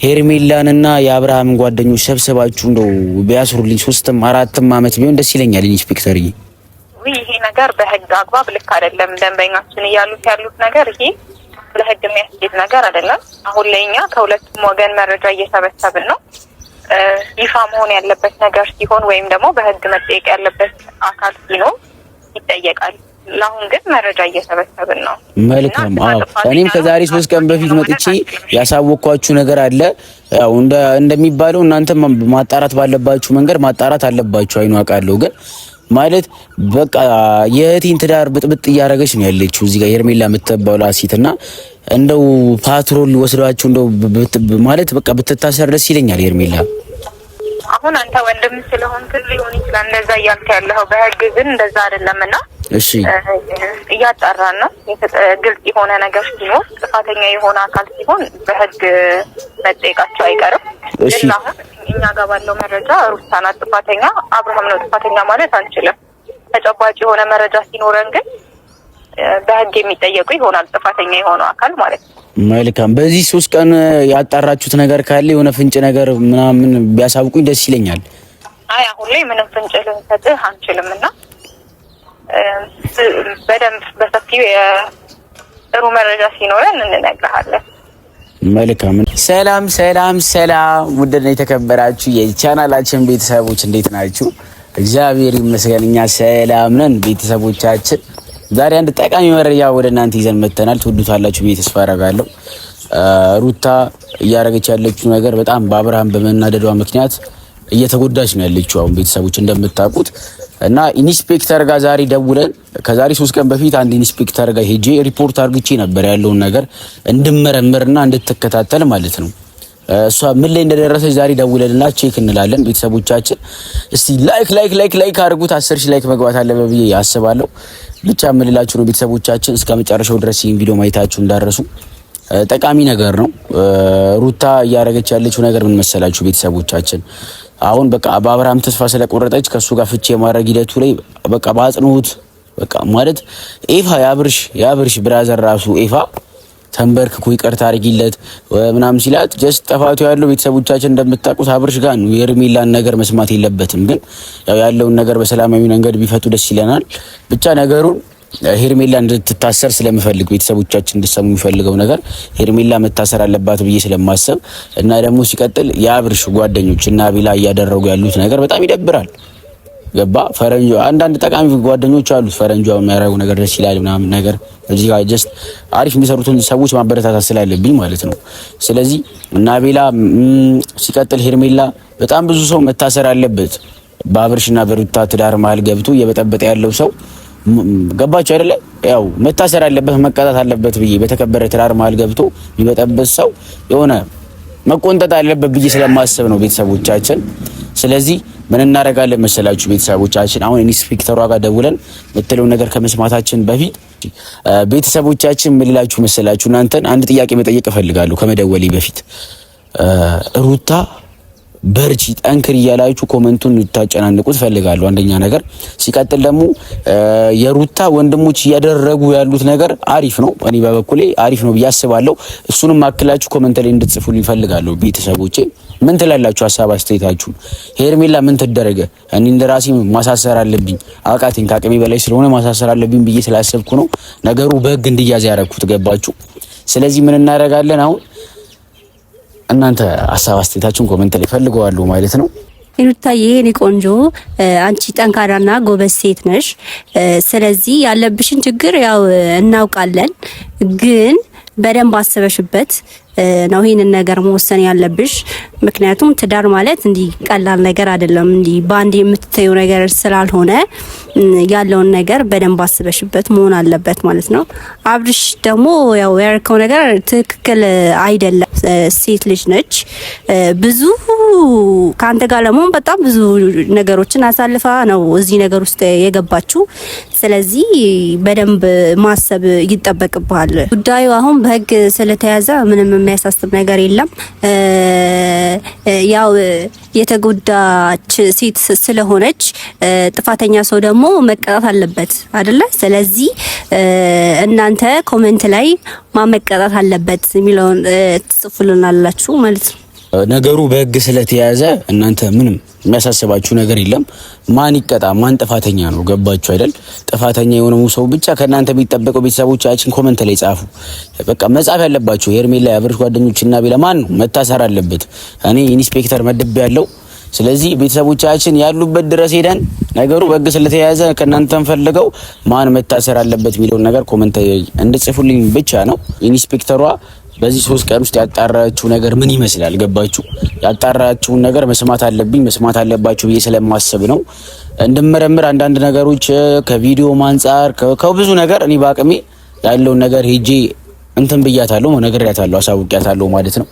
ሄርሜላንና የአብርሃምን ጓደኞች ሰብስባችሁ እንደው ቢያስሩልኝ 3ም 4ም አመት ቢሆን ደስ ይለኛል። ኢንስፔክተር ይሄ ነገር በህግ አግባብ ልክ አይደለም። ደንበኛችን ያሉት ነገር ይሄ ለህግ የሚያስኬድ ነገር አይደለም። አሁን ለኛ ከሁለቱም ወገን መረጃ እየሰበሰብን ነው። ይፋ መሆን ያለበት ነገር ሲሆን ወይም ደግሞ በህግ መጠየቅ ያለበት አካል ሲኖር ይጠየቃል። ለአሁን ግን መረጃ እየሰበሰብን ነው። መልካም። አዎ እኔም ከዛሬ 3 ቀን በፊት መጥቼ ያሳወቅኳችሁ ነገር አለ። ያው እንደሚባለው እናንተ ማጣራት ባለባችሁ መንገድ ማጣራት አለባችሁ። አይኑ አውቃለሁ። ግን ማለት በቃ የእህቴን ትዳር ብጥብጥ እያደረገች ነው ያለችው እዚህ ጋር ሄርሜላ የምትባለው ሴትና እንደው ፓትሮል ወስዳችሁ እንደው ማለት በቃ ብትታሰር ደስ ይለኛል ሄርሜላ። አሁን አንተ ወንድም ስለሆንክ ሊሆን ይችላል እንደዛ እያልክ ያለው፣ በህግ ግን እንደዛ አይደለምና እሺ እያጣራን ነው። ግልጽ የሆነ ነገር ሲኖር ጥፋተኛ የሆነ አካል ሲሆን በህግ መጠየቃቸው አይቀርም። ግን አሁን እኛ ጋር ባለው መረጃ ሩታ ናት ጥፋተኛ፣ አብርሃም ነው ጥፋተኛ ማለት አንችልም። ተጨባጭ የሆነ መረጃ ሲኖረን ግን በህግ የሚጠየቁ ይሆናል ጥፋተኛ የሆነው አካል ማለት ነው። መልካም። በዚህ 3 ቀን ያጣራችሁት ነገር ካለ የሆነ ፍንጭ ነገር ምናምን ቢያሳውቁኝ ደስ ይለኛል። አይ አሁን ላይ ምንም ፍንጭ ልንሰጥህ አንችልምና በደንብ በሰፊው የጥሩ መረጃ ሲኖረን እንነግርሃለን። መልካም። ሰላም ሰላም ሰላም። ውድና የተከበራችሁ የቻናላችን ቤተሰቦች እንዴት ናችሁ? እግዚአብሔር ይመስገን እኛ ሰላም ነን። ቤተሰቦቻችን ዛሬ አንድ ጠቃሚ መረጃ ወደ እናንተ ይዘን መጥተናል። ትወዱታላችሁ ብዬ ተስፋ አደርጋለሁ። ሩታ እያደረገች ያለችው ነገር በጣም በአብርሃም በመናደዷ ምክንያት እየተጎዳች ነው ያለችው አሁን ቤተሰቦች እንደምታውቁት። እና ኢንስፔክተር ጋር ዛሬ ደውለን ከዛሬ 3 ቀን በፊት አንድ ኢንስፔክተር ጋር ሄጄ ሪፖርት አድርግቼ ነበር ያለውን ነገር እንድመረምርና እንድትከታተል ማለት ነው። እሷ ምን ላይ እንደደረሰች ዛሬ ደውለንና ቼክ እንላለን። ቤተሰቦቻችን እስቲ ላይክ አድርጉት። 10,000 ላይክ መግባት አለበት ብዬ አስባለሁ። ብቻ ምንላችሁ ነው ቤተሰቦቻችን እስከ መጨረሻው ድረስ ይሄን ቪዲዮ ማየታችሁ እንዳረሱ። ጠቃሚ ነገር ነው። ሩታ እያደረገች ያለችው ነገር ምን መሰላችሁ ቤተሰቦቻችን? አሁን በቃ በአብርሃም ተስፋ ስለቆረጠች ከሱ ጋር ፍቺ የማድረግ ሂደቱ ላይ በቃ ባጽኑት በቃ ማለት ኤፋ ያብርሽ ብራዘር ራሱ ኤፋ ተንበርክኮ ይቅርታ አድርጊለት ምናምን ሲላት ጀስት ጠፋቱ ያለው ቤተሰቦቻችን እንደምታውቁት አብርሽ ጋር ነው። የሄርሜላን ነገር መስማት የለበትም። ግን ያው ያለውን ነገር በሰላማዊ መንገድ ቢፈቱ ደስ ይለናል። ብቻ ነገሩን ሄርሜላ እንድትታሰር ስለምፈልግ ቤተሰቦቻችን እንድሰሙ የሚፈልገው ነገር ሄርሜላ መታሰር አለባት ብዬ ስለማሰብ እና ደግሞ ሲቀጥል የአብርሽ ጓደኞች እና ቢላ እያደረጉ ያሉት ነገር በጣም ይደብራል። ገባ ፈረንጆ አንዳንድ ጠቃሚ ጓደኞች አሉት። ፈረንጆ የሚያደርጉ ነገር ደስ ይላል ምናምን ነገር እዚህ ጋር ጀስት አሪፍ የሚሰሩትን ሰዎች ማበረታታት ስላለብኝ ማለት ነው። ስለዚህ እና ቢላ ሲቀጥል ሄርሜላ በጣም ብዙ ሰው መታሰር አለበት። በአብርሽና በሩታ ትዳር መሀል ገብቶ እየበጠበጠ ያለው ሰው ገባችሁ አይደለ? ያው መታሰር አለበት መቀጣት አለበት ብዬ በተከበረ ትዳር መሀል ገብቶ የሚበጠበጥ ሰው የሆነ መቆንጠጥ አለበት ብዬ ስለማስብ ነው ቤተሰቦቻችን። ስለዚህ ምን እናደርጋለን መሰላችሁ ቤተሰቦቻችን? አሁን ኢንስፔክተሯ ጋር ደውለን የምትለው ነገር ከመስማታችን በፊት ቤተሰቦቻችን ምን ልላችሁ መሰላችሁ? እናንተን አንድ ጥያቄ መጠየቅ እፈልጋለሁ ከመደወሌ በፊት። ሩታ በርቺ ጠንክር እያላችሁ ኮሜንቱን ልታጨናንቁት ፈልጋለሁ። አንደኛ ነገር ሲቀጥል ደግሞ የሩታ ወንድሞች እያደረጉ ያሉት ነገር አሪፍ ነው። እኔ በበኩሌ አሪፍ ነው ብዬ አስባለሁ። እሱንም አክላችሁ ኮሜንት ላይ እንድትጽፉልኝ ፈልጋለሁ ቤተሰቦቼ። ምን ትላላችሁ? ሀሳብ አስተያየታችሁ። ሄርሜላ ምን ተደረገ? እኔ እንደራሴ ማሳሰር አለብኝ አቃተኝ፣ ከአቅሜ በላይ ስለሆነ ማሳሰር አለብኝ ብዬ ስላሰብኩ ነው ነገሩ በህግ እንዲያዝ ያደረኩት። ገባችሁ? ስለዚህ ምን እናደርጋለን አሁን? እናንተ ሀሳብ አስተያየታችሁን ኮሜንት ላይ ፈልገዋለሁ ማለት ነው። ሩታዬ የኔ ቆንጆ አንቺ ጠንካራና ጎበዝ ሴት ነሽ። ስለዚህ ያለብሽን ችግር ያው እናውቃለን፣ ግን በደንብ አስበሽበት ነው ይሄንን ነገር መወሰን ያለብሽ። ምክንያቱም ትዳር ማለት እንዲህ ቀላል ነገር አይደለም፣ እንዲህ ባንዴ የምትተዩ ነገር ስላልሆነ ያለውን ነገር በደንብ አስበሽበት መሆን አለበት ማለት ነው። አብርሽ ደግሞ ያው ያርከው ነገር ትክክል አይደለም። ሴት ልጅ ነች። ብዙ ካንተ ጋር ለመሆን በጣም ብዙ ነገሮችን አሳልፋ ነው እዚህ ነገር ውስጥ የገባችው። ስለዚህ በደንብ ማሰብ ይጠበቅብሃል። ጉዳዩ አሁን በህግ ስለተያዘ ምንም የሚያሳስብ ነገር የለም። ያው የተጎዳች ሴት ስለሆነች ጥፋተኛ ሰው ደግሞ መቀጣት አለበት አይደለ? ስለዚህ እናንተ ኮሜንት ላይ ማመቀጣት አለበት የሚለውን ትጽፉልናላችሁ ማለት ነው። ነገሩ በህግ ስለተያዘ እናንተ ምንም የሚያሳስባችሁ ነገር የለም። ማን ይቀጣ ማን ጥፋተኛ ነው ገባችሁ አይደል? ጥፋተኛ የሆነው ሰው ብቻ ከእናንተ የሚጠበቀው ቤተሰቦቻችን ኮሜንት ላይ ጻፉ። በቃ መጻፍ ያለባችሁ ሄርሜላ የአብርሽ ጓደኞችና ቢላ ማን ነው መታሰር አለበት። እኔ ኢንስፔክተር መድብ ያለው ስለዚህ ቤተሰቦቻችን ያሉበት ድረስ ሄደን ነገሩ በህግ ስለተያዘ ከእናንተም ፈልገው ማን መታሰር አለበት የሚለውን ነገር ኮሜንት እንድጽፉልኝ ብቻ ነው። ኢንስፔክተሯ በዚህ 3 ቀን ውስጥ ያጣራችው ነገር ምን ይመስላል ገባችሁ? ያጣራችውን ነገር መስማት አለባችሁ ብዬ ስለማስብ ነው እንድመረምር አንዳንድ ነገሮች ከቪዲዮ አንፃር ከብዙ ነገር እኔ ባቅሜ ያለውን ነገር ሄጄ እንትን ብያታለሁ፣ ነግሬያታለሁ፣ አሳውቂያታለሁ ማለት ነው።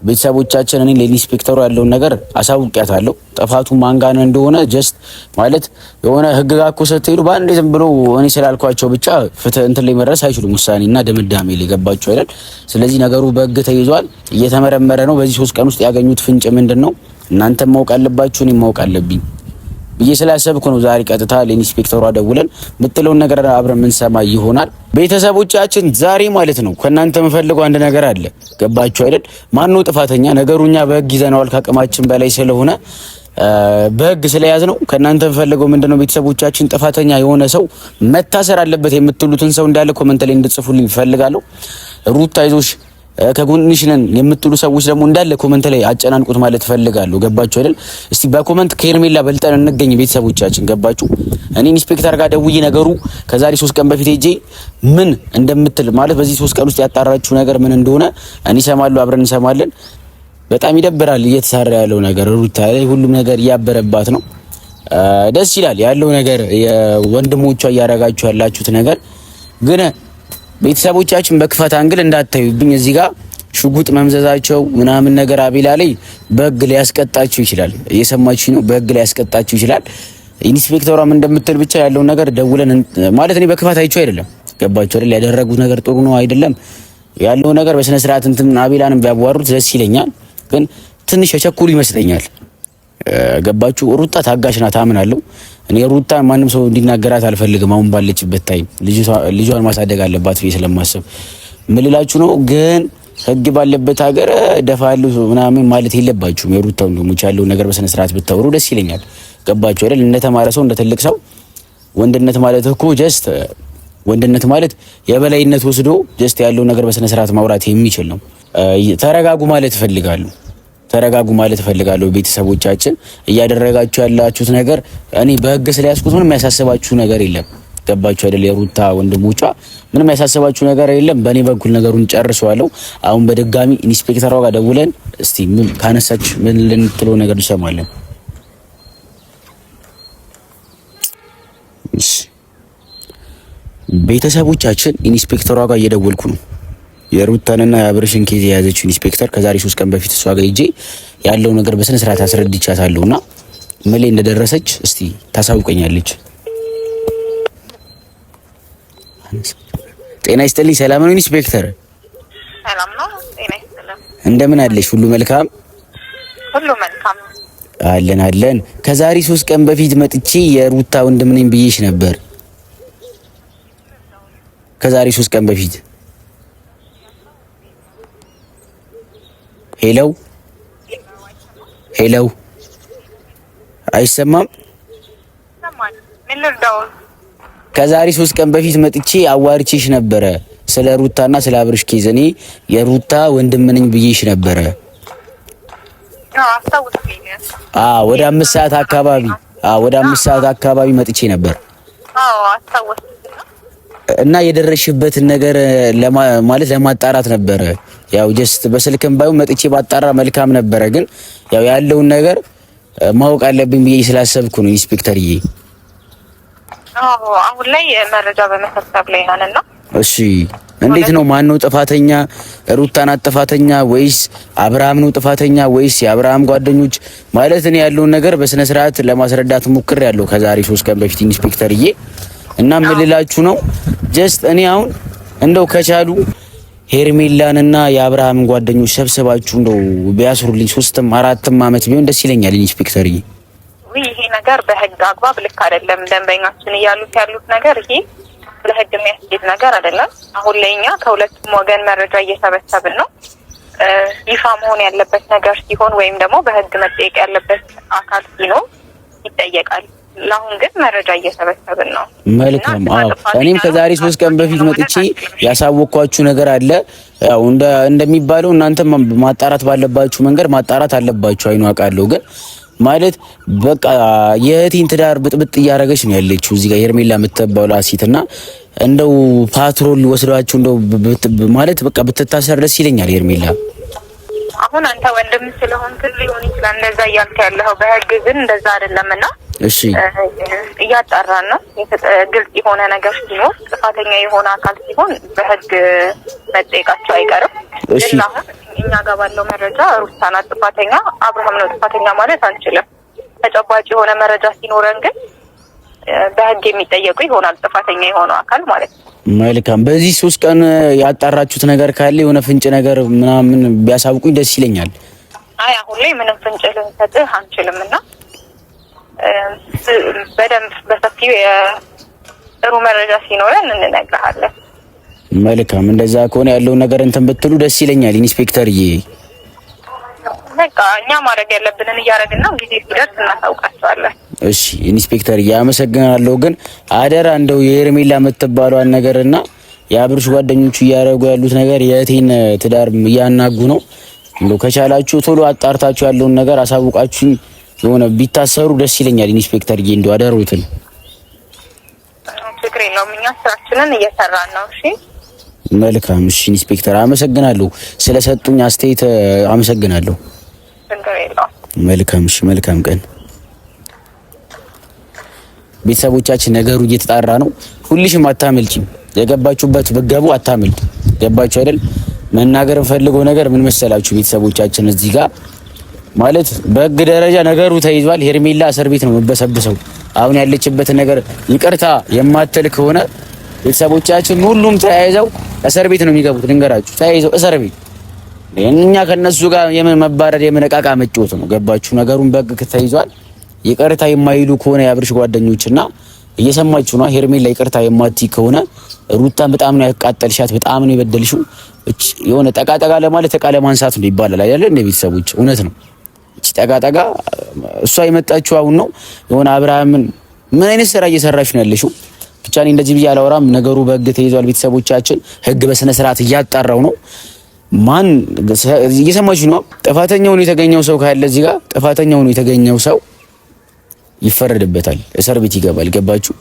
ቤተሰቦቻችን እኔ ለኢንስፔክተሩ ያለውን ነገር አሳውቂያታለሁ። ጥፋቱ ማን ጋር እንደሆነ ጀስት ማለት የሆነ ህግ ጋር እኮ ስትሄዱ ባንዴ ዝም ብሎ እኔ ስላልኳቸው ብቻ ፍትህ እንትን ላይ መድረስ አይችሉም፣ ውሳኔና ድምዳሜ ላይ ገባችሁ አይደል? ስለዚህ ነገሩ በህግ ተይዟል፣ እየተመረመረ ነው። በዚህ 3 ቀን ውስጥ ያገኙት ፍንጭ ምንድነው እናንተም ማወቅ አለባችሁ፣ እኔም ማወቅ አለብኝ ብዬ ስላሰብኩ ነው ዛሬ ቀጥታ ለኢንስፔክተሯ ደውለን ምትለውን ነገር አብረን ምንሰማ ይሆናል። ቤተሰቦቻችን ዛሬ ማለት ነው ከእናንተ የምፈልገው አንድ ነገር አለ ገባችሁ አይደል? ማን ነው ጥፋተኛ? ነገሩኛ በህግ ይዘነዋል ከአቅማችን በላይ ስለሆነ በህግ ስለያዝ ነው። ከእናንተ የምፈልገው ምንድነው ቤተሰቦቻችን ጥፋተኛ የሆነ ሰው መታሰር አለበት የምትሉትን ሰው እንዳለ ኮሜንት ላይ እንድጽፉልኝ እፈልጋለሁ። ሩታ አይዞሽ ከጎንሽ ነን የምትሉ ሰዎች ደግሞ እንዳለ ኮሜንት ላይ አጨናንቁት ማለት ፈልጋለሁ ገባችሁ አይደል? እስቲ በኮሜንት ከሄርሜላ በልጠን እንገኝ ቤተሰቦቻችን ገባችሁ? እኔ ኢንስፔክተር ጋር ደውዬ ነገሩ ከዛሬ 3 ቀን በፊት ሄጄ ምን እንደምትል ማለት በዚህ 3 ቀን ውስጥ ያጣራችሁ ነገር ምን እንደሆነ እኔ እሰማለሁ፣ አብረን እንሰማለን። በጣም ይደብራል እየተሰራ ያለው ነገር፣ ሩታ ላይ ሁሉም ነገር እያበረባት ነው። ደስ ይላል ያለው ነገር የወንድሞቿ እያረጋችሁ ያላችሁት ነገር ግን ቤተሰቦቻችን በክፋት አንግል እንዳታዩብኝ። እዚህ ጋር ሽጉጥ መምዘዛቸው ምናምን ነገር አቤላ ላይ በህግ ሊያስቀጣችሁ ይችላል። እየሰማችሁ ነው፣ በህግ ሊያስቀጣችሁ ይችላል። ኢንስፔክተሯም እንደምትል ብቻ ያለው ነገር ደውለን ማለት እኔ በክፋት አይቼው አይደለም ገባችሁ አይደል? ያደረጉት ነገር ጥሩ ነው አይደለም ያለው ነገር በስነ ስርዓት እንትን አቤላንም ቢያዋሩት ደስ ይለኛል፣ ግን ትንሽ የቸኩሉ ይመስለኛል ገባችሁ? ሩታ ታጋሽ ናት አምናለሁ። እኔ ሩታ ማንም ሰው እንዲናገራት አልፈልግም። አሁን ባለችበት ታይም ልጇን ማሳደግ አለባት ብዬ ስለማስብ ምልላችሁ ነው። ግን ህግ ባለበት ሀገር ደፋሉ ምናምን ማለት የለባችሁም። የሩታ ወንድሞች ያለው ነገር በስነ ስርዓት ብታወሩ ደስ ይለኛል። ገባችሁ አይደል? እንደተማረ ሰው እንደ ትልቅ ሰው ወንድነት ማለት እኮ ጀስት ወንድነት ማለት የበላይነት ወስዶ ጀስት ያለው ነገር በስነ ስርዓት ማውራት የሚችል ነው። ተረጋጉ ማለት እፈልጋለሁ። ተረጋጉ ማለት እፈልጋለሁ። ቤተሰቦቻችን እያደረጋችሁ ያላችሁት ነገር እኔ በህግ ስለያዝኩት ምንም ያሳስባችሁ ነገር የለም። ገባችሁ አይደል? የሩታ ወንድሞቿ ምንም ያሳስባችሁ ነገር የለም። በእኔ በኩል ነገሩን ጨርሰዋለሁ። አሁን በድጋሚ ኢንስፔክተሯ ጋር ደውለን እስቲ ምን ካነሳች ምን ልንጥለው ነገር እንሰማለን። ቤተሰቦቻችን ኢንስፔክተሯ ጋር እየደወልኩ ነው። የሩታንና የአብርሽን ኬዝ የያዘችው ኢንስፔክተር ከዛሬ 3 ቀን በፊት እሷ ጋር ሄጄ ያለው ነገር በስነ ስርዓት አስረድቻታለሁና ምን ላይ እንደደረሰች እስቲ ታሳውቀኛለች። ጤና ይስጥልኝ። ሰላም ነው ኢንስፔክተር? ሰላም ነው። ጤና ይስጥልኝ። እንደምን አለሽ? ሁሉ መልካም? ሁሉ መልካም አለን። ከዛሬ 3 ቀን በፊት መጥቼ የሩታ ወንድም ነኝ ብዬሽ ነበር። ከዛሬ 3 ቀን በፊት ሄሎ አይሰማም? ከዛሬ 3 ቀን በፊት መጥቼ አዋርቼሽ ነበረ ስለ ሩታና ስለ አብርሽ ኬዝ። እኔ የሩታ ወንድም ነኝ ብዬሽ ነበረ። ወደ 5 ሰዓት አካባቢ ወደ 5 ሰዓት አካባቢ መጥቼ ነበር። እና የደረሽበትን ነገር ማለት ለማጣራት ነበረ። ያው ጀስት በስልክም ባይው መጥቼ ባጣራ መልካም ነበረ። ግን ያው ያለውን ነገር ማወቅ አለብኝ ብዬ ስላሰብኩ ነው ኢንስፔክተርዬ። አሁን ላይ መረጃ በመሰብሰብ ላይ ነንና እሺ እንዴት ነው? ማን ነው ጥፋተኛ? ሩታ ናት ጥፋተኛ ወይስ አብርሃም ነው ጥፋተኛ ወይስ የአብርሃም ጓደኞች? ማለት እኔ ያለውን ነገር በስነ ስርዓት ለማስረዳት ሞክሬያለሁ ከዛሬ 3 ቀን በፊት ኢንስፔክተርዬ። እና ምን ልላችሁ ነው ጀስት እኔ አሁን እንደው ከቻሉ ሄርሜላንና የአብርሃምን ጓደኞች ሰብስባችሁ እንደው ቢያስሩልኝ 3ም 4ም አመት ቢሆን ደስ ይለኛል ኢንስፔክተርዬ። ይሄ ነገር በህግ አግባብ ልክ አይደለም። ደንበኛችን ያሉት ነገር ይሄ ለህግ የሚያስኬድ ነገር አይደለም። አሁን ላይ እኛ ከሁለቱም ወገን መረጃ እየሰበሰብን ነው። ይፋ መሆን ያለበት ነገር ሲሆን ወይም ደግሞ በህግ መጠየቅ ያለበት አካል ሲኖር ይጠየቃል። ለአሁን ግን መረጃ እየሰበሰብን ነው። መልካም። አዎ እኔም ከዛሬ 3 ቀን በፊት መጥቼ ያሳወቅኳችሁ ነገር አለ። ያው እንደሚባለው እናንተም ማጣራት ባለባችሁ መንገድ ማጣራት አለባችሁ። አይኑ አውቃለሁ። ግን ማለት በቃ የእህቴን ትዳር ብጥብጥ እያደረገች ነው ያለችው እዚህ ጋር ሄርሜላ የምትባለው ሴትና እንደው ፓትሮል ወስዷችሁ እንደው ማለት በቃ ብትታሰር ደስ ይለኛል ሄርሜላ። አሁን አንተ ወንድም ስለሆንክ ሊሆን ይችላል እንደዛ እያልክ ያለው በህግ ግን እንደዛ አይደለምና እሺ እያጣራን ነው። ግልጽ የሆነ ነገር ሲኖር ጥፋተኛ የሆነ አካል ሲሆን በህግ መጠየቃቸው አይቀርም። እሺ እኛ ጋር ባለው መረጃ ሩታ ናት ጥፋተኛ፣ አብርሃም ነው ጥፋተኛ ማለት አንችልም። ተጨባጭ የሆነ መረጃ ሲኖረን ግን በህግ የሚጠየቁ ይሆናል ጥፋተኛ የሆነው አካል ማለት ነው። መልካም። በዚህ 3 ቀን ያጣራችሁት ነገር ካለ የሆነ ፍንጭ ነገር ምናምን ቢያሳውቁኝ ደስ ይለኛል። አይ አሁን ላይ ምንም ፍንጭ ልንሰጥህ አንችልምና በደንብ በሰፊው የጥሩ መረጃ ሲኖረን እንነግርሃለን። መልካም። እንደዛ ከሆነ ያለው ነገር እንትን ብትሉ ደስ ይለኛል ኢንስፔክተርዬ። በቃ እኛ ማድረግ ያለብንን እያደረግን ነው። ጊዜ ሲደርስ እናሳውቃቸዋለን። እሺ ኢንስፔክተርዬ አመሰግናለሁ። ግን አደራ እንደው የሄርሜላ የምትባለዋን ነገርና የአብርሽ ጓደኞቹ እያደረጉ ያሉት ነገር የእህቴን ትዳር እያናጉ ነው። እንደው ከቻላችሁ ቶሎ አጣርታችሁ ያለውን ነገር አሳውቃችሁ የሆነ ቢታሰሩ ደስ ይለኛል ኢንስፔክተርዬ። እንደው አደሩትን። ችግር የለውም እኛ ስራችንን እየሰራን ነው። እሺ መልካም። እሺ ኢንስፔክተር አመሰግናለሁ ስለሰጡኝ አስተያየት አመሰግናለሁ። ችግር የለውም። መልካም። እሺ መልካም ቀን። ቤተሰቦቻችን ነገሩ እየተጣራ ነው። ሁልሽም አታመልጪም። የገባችሁበት ብትገቡ አታመልጡ። ገባችሁ አይደል? መናገር ፈልገው ነገር ምን መሰላችሁ ቤተሰቦቻችን እዚህ ጋር ማለት በህግ ደረጃ ነገሩ ተይዟል። ሄርሜላ እስር ቤት ነው መበሰብሰው። አሁን ያለችበት ነገር ይቅርታ የማትል ከሆነ ቤተሰቦቻችን ሁሉም ተያይዘው እስር ቤት ነው የሚገቡት። ልንገራችሁ ተያይዘው እስር ቤት። እኛ ከነሱ ጋር የምን መባረር የምን ዕቃ መጫወት ነው። ገባችሁ? ነገሩን በህግ ተይዟል። ይቅርታ የማይሉ ከሆነ የአብርሽ ጓደኞችና እየሰማችሁ ነው። ሄርሜላ ይቅርታ የማትይ ከሆነ ሩታን በጣም ነው ያቃጠልሻት፣ በጣም ነው የበደልሽው። የሆነ ጠቃጠጋ ለማለት ዕቃ ለማንሳት ነው ይባላል አይደል? እንደ ቤተሰቦች እውነት ነው። እቺ ጠቃጠጋ እሷ የመጣችው አሁን ነው። የሆነ አብርሃምን ምን አይነት ስራ እየሰራሽ ነው ያለሽው? ብቻ እኔ እንደዚህ ብዬ አላወራም። ነገሩ በህግ ተይዟል። ቤተሰቦቻችን ህግ በስነ ስርዓት እያጣራው ነው። ማን እየሰማችሁ ነው? ጥፋተኛው ነው የተገኘው ሰው ካለ እዚህ ጋር ጥፋተኛው ነው የተገኘው ሰው ይፈረድበታል፣ እስር ቤት ይገባል። ገባችሁ?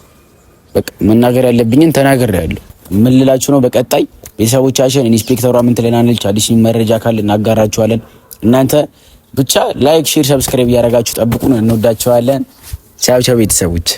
በቃ መናገር ያለብኝን ተናግሬያለሁ። ምን ልላችሁ ነው? በቀጣይ ቤተሰቦቻችን ኢንስፔክተሯ ምን ትለናለች? አዲስ መረጃ ካለ እናጋራችኋለን። እናንተ ብቻ ላይክ፣ ሼር፣ ሰብስክራይብ እያደረጋችሁ ጠብቁን። እንወዳችኋለን። ቻው ቻው ቤተሰቦች።